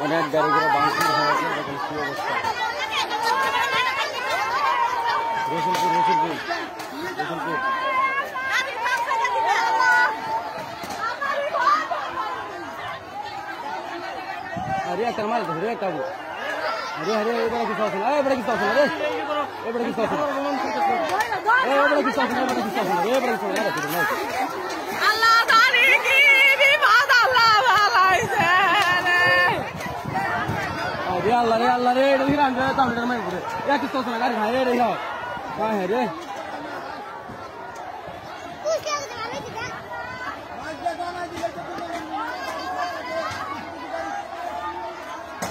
অনেক গাড়িগুলো বাংলাদেশ হয়েছে দেখুন কি অবস্থা। রসুলপুর রসুলপুর রসুলপুর अरे कमाल रे काबू अरे अरे ये बड़ा किस्सा सुना ए बड़ा किस्सा सुना रे ए बड़ा किस्सा सुना ए बड़ा किस्सा सुना बड़ा किस्सा सुना ए बड़ा किस्सा सुना अल्लाह जाने की भी बात अल्लाह वाला है रे अल्लाह रे इधर आ जा ताऊ इधर मैं पूरे ये किस्सा सुना गाड़ी भाई रे यार कहां है रे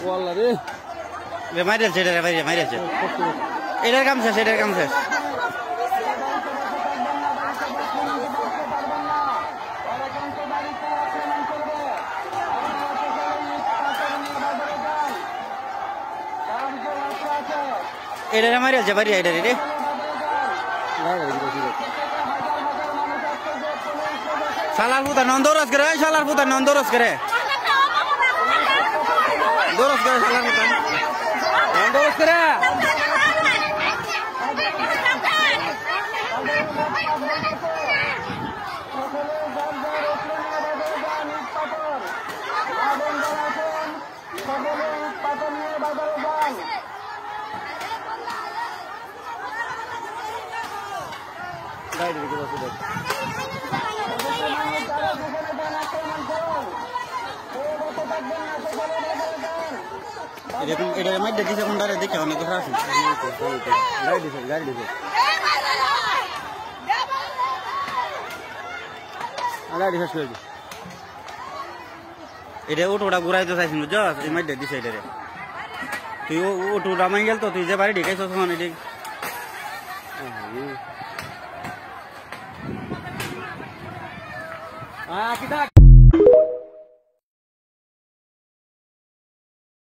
والله রে রে মাইরেছে রে ভাই মাইরেছে এটার কাম শেষ এটার কাম শেষ এটারে মাইরেছে বাড়ি এটারে রে শালার পুতা নন্দরস করে শালার পুতা নন্দরস করে दोनों करे सालान में दोस्त करे এটা মধ্যে দিছে কোনটারে দেখে অনেক কথা আছে গাড়ি দিছে এটা ওটা ঘুরাইতে চাইছিল বুঝছ এই মধ্যে দিছে এটারে তুই ওটা মাই গেল তো তুই যে বাড়ি ঢেকাইছ তখন এটি